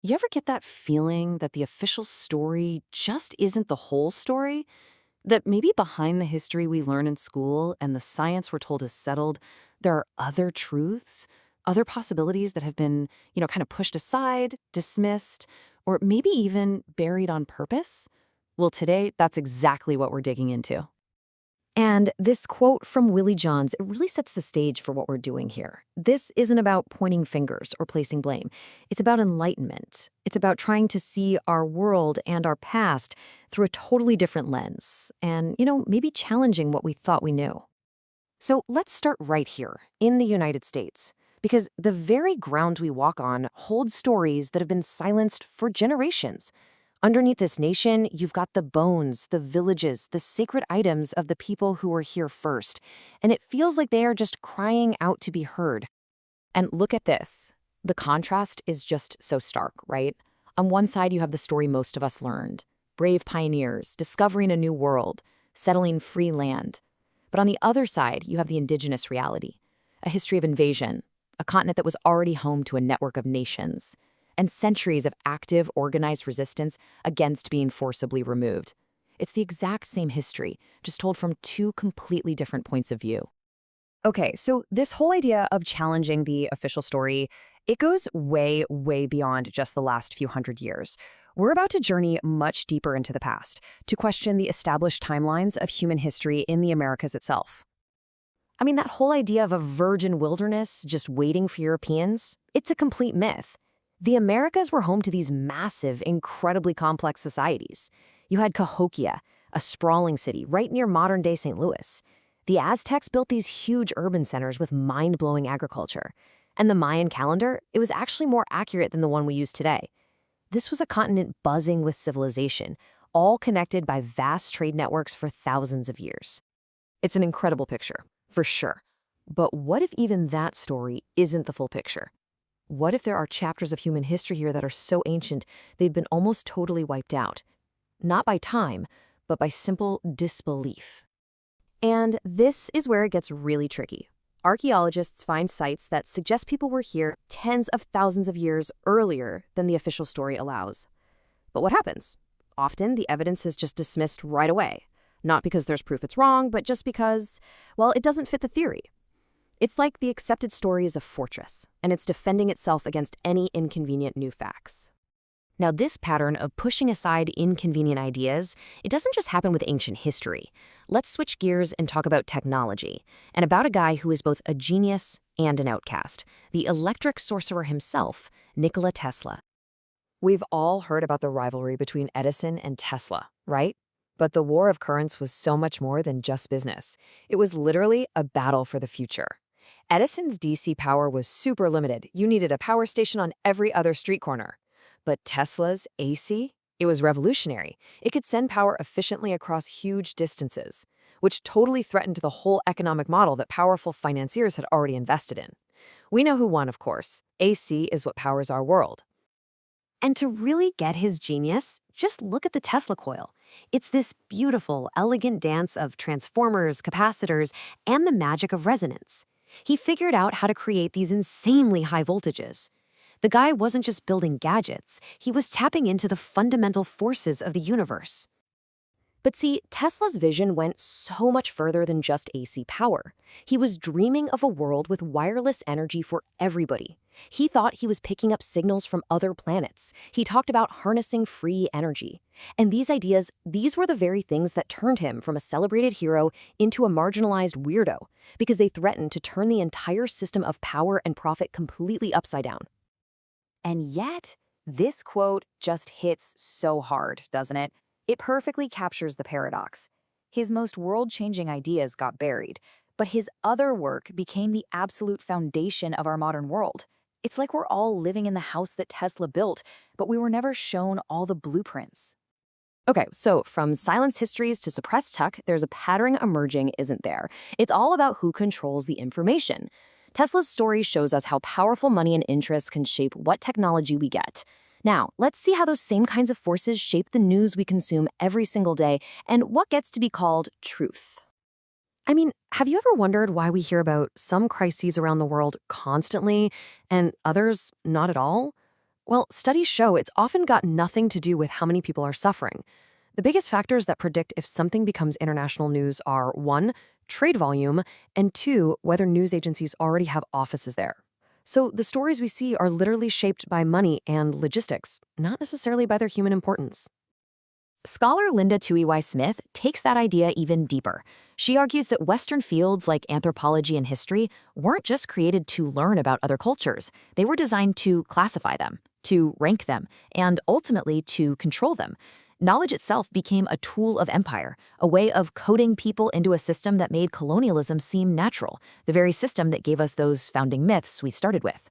You ever get that feeling that the official story just isn't the whole story? That maybe behind the history we learn in school and the science we're told is settled, there are other truths, other possibilities that have been, kind of pushed aside, dismissed, or maybe even buried on purpose? Well, today, that's exactly what we're digging into. And this quote from Willie Johns, it really sets the stage for what we're doing here. This isn't about pointing fingers or placing blame. It's about enlightenment. It's about trying to see our world and our past through a totally different lens and, maybe challenging what we thought we knew. So let's start right here in the United States, because the very ground we walk on holds stories that have been silenced for generations. Underneath this nation, you've got the bones, the villages, the sacred items of the people who were here first, and it feels like they are just crying out to be heard. And look at this. The contrast is just so stark, right? On one side, you have the story most of us learned: brave pioneers, discovering a new world, settling free land. But on the other side, you have the indigenous reality, a history of invasion, a continent that was already home to a network of nations, and centuries of active, organized resistance against being forcibly removed. It's the exact same history, just told from two completely different points of view. Okay, so this whole idea of challenging the official story, it goes way, way beyond just the last few hundred years. We're about to journey much deeper into the past to question the established timelines of human history in the Americas itself. I mean, that whole idea of a virgin wilderness just waiting for Europeans, it's a complete myth. The Americas were home to these massive, incredibly complex societies. You had Cahokia, a sprawling city right near modern-day St. Louis. The Aztecs built these huge urban centers with mind-blowing agriculture. And the Mayan calendar, it was actually more accurate than the one we use today. This was a continent buzzing with civilization, all connected by vast trade networks for thousands of years. It's an incredible picture, for sure. But what if even that story isn't the full picture? What if there are chapters of human history here that are so ancient they've been almost totally wiped out? Not by time, but by simple disbelief. And this is where it gets really tricky. Archaeologists find sites that suggest people were here tens of thousands of years earlier than the official story allows. But what happens? Often the evidence is just dismissed right away. Not because there's proof it's wrong, but just because, well, it doesn't fit the theory. It's like the accepted story is a fortress, and it's defending itself against any inconvenient new facts. Now, this pattern of pushing aside inconvenient ideas, it doesn't just happen with ancient history. Let's switch gears and talk about technology, and about a guy who is both a genius and an outcast, the electric sorcerer himself, Nikola Tesla. We've all heard about the rivalry between Edison and Tesla, right? But the war of currents was so much more than just business. It was literally a battle for the future. Edison's DC power was super limited. You needed a power station on every other street corner. But Tesla's AC? It was revolutionary. It could send power efficiently across huge distances, which totally threatened the whole economic model that powerful financiers had already invested in. We know who won, of course. AC is what powers our world. And to really get his genius, just look at the Tesla coil. It's this beautiful, elegant dance of transformers, capacitors, and the magic of resonance. He figured out how to create these insanely high voltages. The guy wasn't just building gadgets, he was tapping into the fundamental forces of the universe. But see, Tesla's vision went so much further than just AC power. He was dreaming of a world with wireless energy for everybody. He thought he was picking up signals from other planets. He talked about harnessing free energy. And these ideas, these were the very things that turned him from a celebrated hero into a marginalized weirdo, because they threatened to turn the entire system of power and profit completely upside down. And yet, this quote just hits so hard, doesn't it? It perfectly captures the paradox. His most world-changing ideas got buried, but his other work became the absolute foundation of our modern world. It's like we're all living in the house that Tesla built, but we were never shown all the blueprints. Okay, so from silenced histories to suppressed tech, there's a pattern emerging, isn't there? It's all about who controls the information. Tesla's story shows us how powerful money and interests can shape what technology we get. Now, let's see how those same kinds of forces shape the news we consume every single day and what gets to be called truth. I mean, have you ever wondered why we hear about some crises around the world constantly and others not at all? Well, studies show it's often got nothing to do with how many people are suffering. The biggest factors that predict if something becomes international news are 1, trade volume, and 2, whether news agencies already have offices there. So the stories we see are literally shaped by money and logistics, not necessarily by their human importance. Scholar Linda Tui Smith takes that idea even deeper. She argues that Western fields like anthropology and history weren't just created to learn about other cultures. They were designed to classify them, to rank them, and ultimately to control them. Knowledge itself became a tool of empire, a way of coding people into a system that made colonialism seem natural, the very system that gave us those founding myths we started with.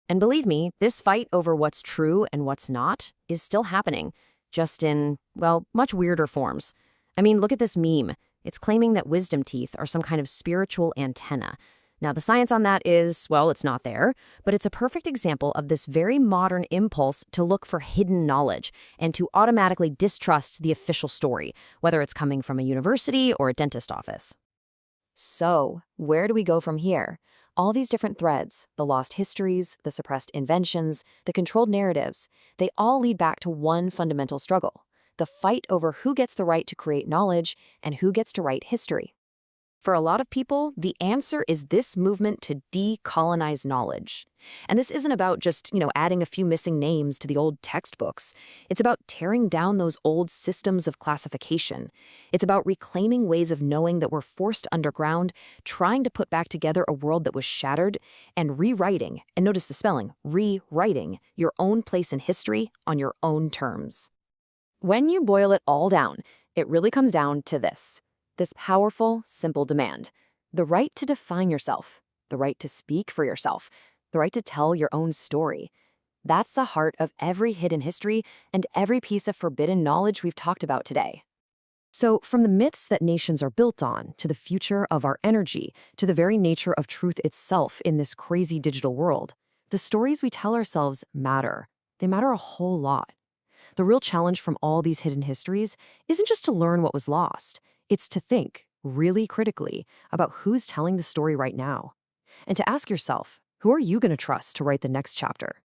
And believe me, this fight over what's true and what's not is still happening, just in, well, much weirder forms. I mean, look at this meme. It's claiming that wisdom teeth are some kind of spiritual antenna. Now, the science on that is, well, it's not there, but it's a perfect example of this very modern impulse to look for hidden knowledge and to automatically distrust the official story, whether it's coming from a university or a dentist office. So, where do we go from here? All these different threads, the lost histories, the suppressed inventions, the controlled narratives, they all lead back to one fundamental struggle: the fight over who gets the right to create knowledge and who gets to write history. For a lot of people, the answer is this movement to decolonize knowledge. And this isn't about just, adding a few missing names to the old textbooks. It's about tearing down those old systems of classification. It's about reclaiming ways of knowing that were forced underground, trying to put back together a world that was shattered, and rewriting, and notice the spelling, rewriting, your own place in history on your own terms. When you boil it all down, it really comes down to this powerful, simple demand: the right to define yourself, the right to speak for yourself, the right to tell your own story. That's the heart of every hidden history and every piece of forbidden knowledge we've talked about today. So, from the myths that nations are built on, to the future of our energy, to the very nature of truth itself in this crazy digital world, the stories we tell ourselves matter. They matter a whole lot. The real challenge from all these hidden histories isn't just to learn what was lost. It's to think, really critically, about who's telling the story right now. And to ask yourself, who are you going to trust to write the next chapter?